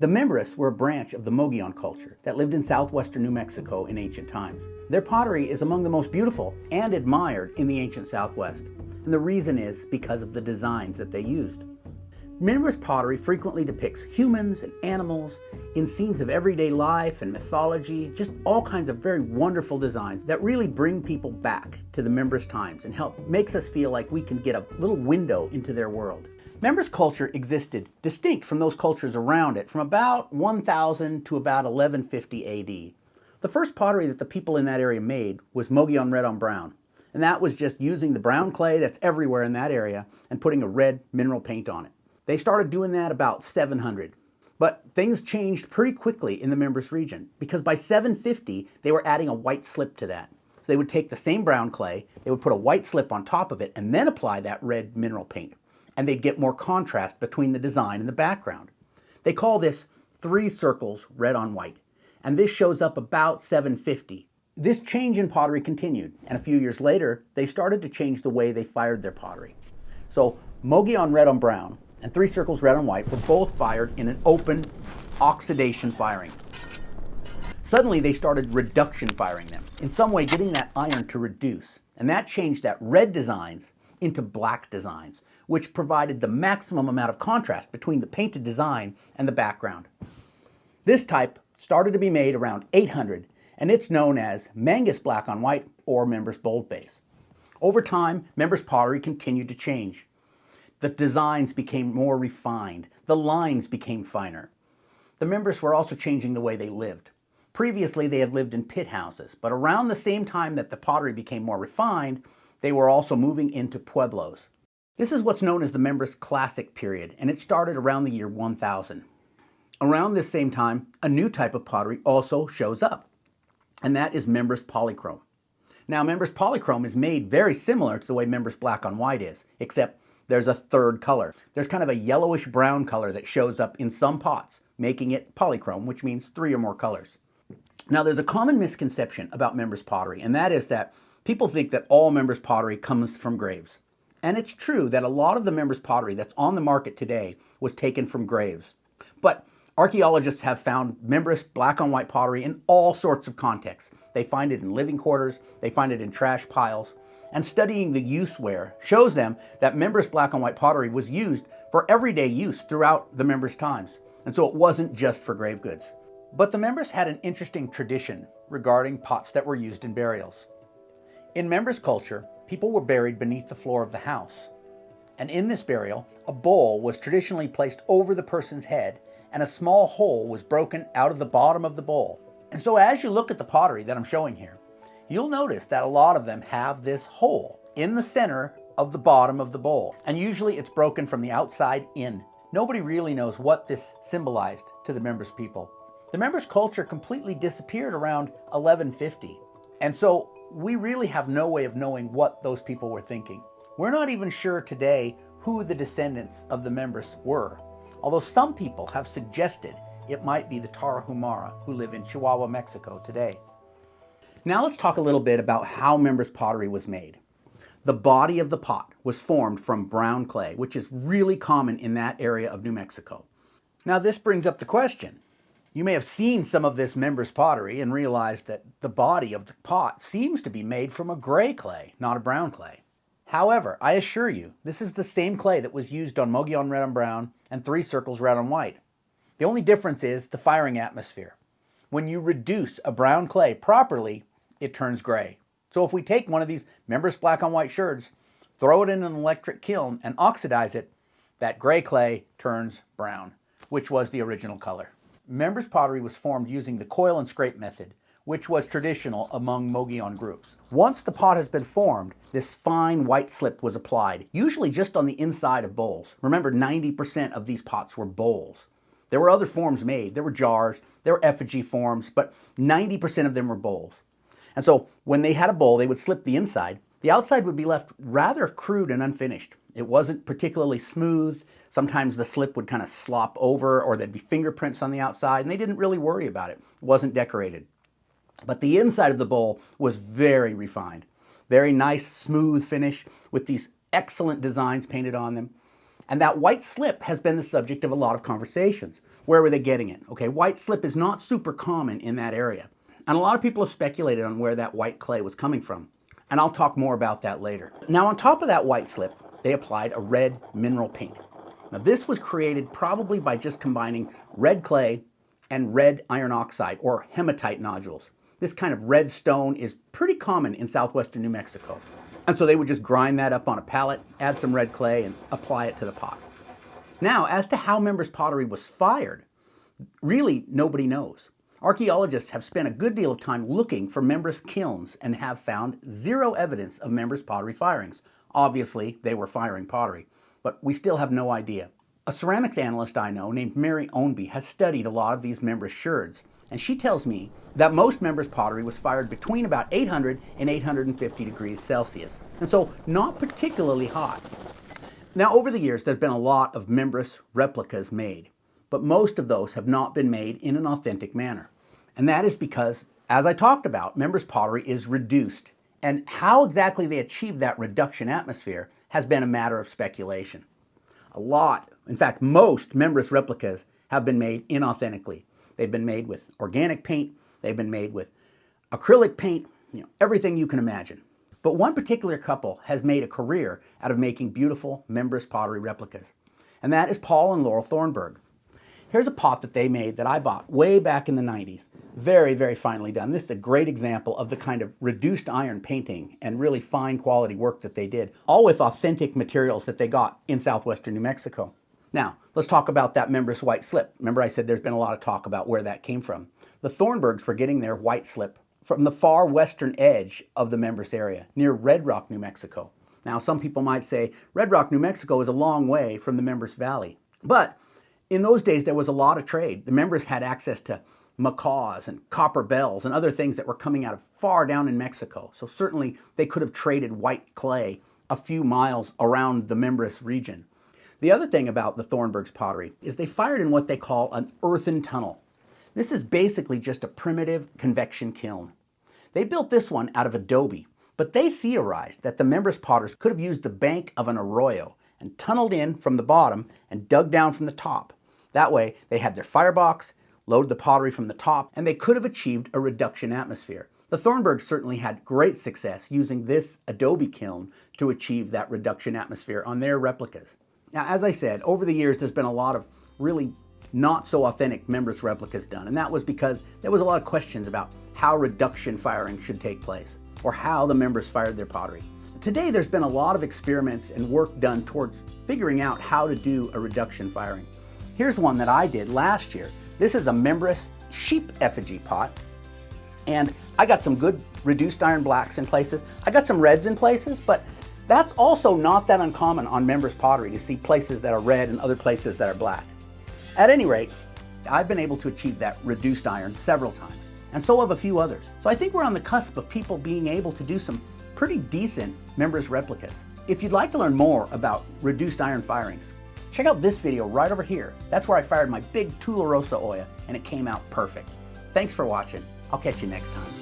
The Mimbres were a branch of the Mogollon culture that lived in southwestern New Mexico in ancient times. Their pottery is among the most beautiful and admired in the ancient Southwest, and the reason is because of the designs that they used. Mimbres pottery frequently depicts humans and animals in scenes of everyday life and mythology, just all kinds of very wonderful designs that really bring people back to the Mimbres times and makes us feel like we can get a little window into their world. Mimbres culture existed distinct from those cultures around it from about 1000 to about 1150 AD. The first pottery that the people in that area made was Mogollon red on brown, and that was just using the brown clay that's everywhere in that area and putting a red mineral paint on it. They started doing that about 700. But things changed pretty quickly in the Mimbres region because by 750 they were adding a white slip to that. So they would take the same brown clay, they would put a white slip on top of it and then apply that red mineral paint. And they'd get more contrast between the design and the background. They call this 3 circles red on white, and this shows up about 750. This change in pottery continued, and a few years later, they started to change the way they fired their pottery. So Mogollon red on brown and 3 circles red on white were both fired in an open oxidation firing. Suddenly they started reduction firing them, in some way getting that iron to reduce, and that changed that red designs into black designs, which provided the maximum amount of contrast between the painted design and the background. This type started to be made around 800, and it's known as Mangus black on white or Mimbres bold base. Over time, Mimbres pottery continued to change. The designs became more refined, the lines became finer. The Mimbres were also changing the way they lived. Previously, they had lived in pit houses, but around the same time that the pottery became more refined, they were also moving into pueblos. This is what's known as the Mimbres Classic period, and it started around the year 1000. Around this same time, a new type of pottery also shows up, and that is Mimbres Polychrome. Now, Mimbres Polychrome is made very similar to the way Mimbres Black on White is, except there's a third color. There's kind of a yellowish brown color that shows up in some pots, making it polychrome, which means 3 or more colors. Now, there's a common misconception about Mimbres pottery, and that is that people think that all Mimbres pottery comes from graves. And it's true that a lot of the Mimbres pottery that's on the market today was taken from graves. But archaeologists have found Mimbres black on white pottery in all sorts of contexts. They find it in living quarters, they find it in trash piles, and studying the useware shows them that Mimbres black on white pottery was used for everyday use throughout the Mimbres times. And so it wasn't just for grave goods. But the Mimbres had an interesting tradition regarding pots that were used in burials. In Mimbres culture, people were buried beneath the floor of the house. And in this burial, a bowl was traditionally placed over the person's head, and a small hole was broken out of the bottom of the bowl. And so as you look at the pottery that I'm showing here, you'll notice that a lot of them have this hole in the center of the bottom of the bowl. And usually it's broken from the outside in. Nobody really knows what this symbolized to the Mimbres people. The Mimbres culture completely disappeared around 1150. And so we really have no way of knowing what those people were thinking. We're not even sure today who the descendants of the Mimbres were, although some people have suggested it might be the Tarahumara who live in Chihuahua, Mexico today. Now let's talk a little bit about how Mimbres pottery was made. The body of the pot was formed from brown clay, which is really common in that area of New Mexico. Now this brings up the question. You may have seen some of this Mimbres pottery and realized that the body of the pot seems to be made from a gray clay, not a brown clay. However, I assure you, this is the same clay that was used on Mogollon red on brown and 3 circles red on white. The only difference is the firing atmosphere. When you reduce a brown clay properly, it turns gray. So if we take one of these Mimbres black on white sherds, throw it in an electric kiln and oxidize it, that gray clay turns brown, which was the original color. Mimbres pottery was formed using the coil and scrape method, which was traditional among Mogollon groups. Once the pot has been formed, this fine white slip was applied, usually just on the inside of bowls. Remember, 90% of these pots were bowls. There were other forms made. There were jars, there were effigy forms, but 90% of them were bowls. And so when they had a bowl, they would slip the inside. The outside would be left rather crude and unfinished. It wasn't particularly smooth. Sometimes the slip would kind of slop over, or there'd be fingerprints on the outside, and they didn't really worry about it. It wasn't decorated. But the inside of the bowl was very refined. Very nice, smooth finish with these excellent designs painted on them. And that white slip has been the subject of a lot of conversations. Where were they getting it? Okay, white slip is not super common in that area. And a lot of people have speculated on where that white clay was coming from. And I'll talk more about that later. Now, on top of that white slip, they applied a red mineral paint. Now, this was created probably by just combining red clay and red iron oxide, or hematite nodules. This kind of red stone is pretty common in southwestern New Mexico. And so they would just grind that up on a pallet, add some red clay, and apply it to the pot. Now, as to how Mimbres Pottery was fired, really nobody knows. Archaeologists have spent a good deal of time looking for Mimbres kilns and have found zero evidence of Mimbres Pottery firings. Obviously, they were firing pottery, but we still have no idea. A ceramics analyst I know named Mary Ownby has studied a lot of these Mimbres sherds, and she tells me that most Mimbres pottery was fired between about 800 and 850 degrees Celsius, and so not particularly hot. Now, over the years, there's been a lot of Mimbres replicas made, but most of those have not been made in an authentic manner. And that is because, as I talked about, Mimbres pottery is reduced, and how exactly they achieve that reduction atmosphere has been a matter of speculation. A lot, in fact, most Mimbres replicas have been made inauthentically. They've been made with organic paint, they've been made with acrylic paint, everything you can imagine. But one particular couple has made a career out of making beautiful Mimbres pottery replicas, and that is Paul and Laurel Thornburg. Here's a pot that they made that I bought way back in the 90s. Very, very finely done. This is a great example of the kind of reduced iron painting and really fine quality work that they did, all with authentic materials that they got in southwestern New Mexico. Now, let's talk about that Mimbres white slip. Remember I said there's been a lot of talk about where that came from. The Thornburgs were getting their white slip from the far western edge of the Mimbres area, near Red Rock, New Mexico. Now, some people might say Red Rock, New Mexico is a long way from the Mimbres Valley, but in those days, there was a lot of trade. The Mimbres had access to macaws and copper bells and other things that were coming out of far down in Mexico. So certainly they could have traded white clay a few miles around the Mimbres region. The other thing about the Thornburgs pottery is they fired in what they call an earthen tunnel. This is basically just a primitive convection kiln. They built this one out of adobe, but they theorized that the Mimbres potters could have used the bank of an arroyo and tunneled in from the bottom and dug down from the top. That way, they had their firebox, loaded the pottery from the top, and they could have achieved a reduction atmosphere. The Thornburgs certainly had great success using this adobe kiln to achieve that reduction atmosphere on their replicas. Now, as I said, over the years, there's been a lot of really not so authentic Mimbres replicas done, and that was because there was a lot of questions about how reduction firing should take place, or how the Mimbres fired their pottery. Today, there's been a lot of experiments and work done towards figuring out how to do a reduction firing. Here's one that I did last year. This is a Mimbres sheep effigy pot, and I got some good reduced iron blacks in places. I got some reds in places, but that's also not that uncommon on Mimbres pottery to see places that are red and other places that are black. At any rate, I've been able to achieve that reduced iron several times, and so have a few others. So I think we're on the cusp of people being able to do some pretty decent Mimbres replicas. If you'd like to learn more about reduced iron firings, check out this video right over here. That's where I fired my big Tularosa Oya, and it came out perfect. Thanks for watching. I'll catch you next time.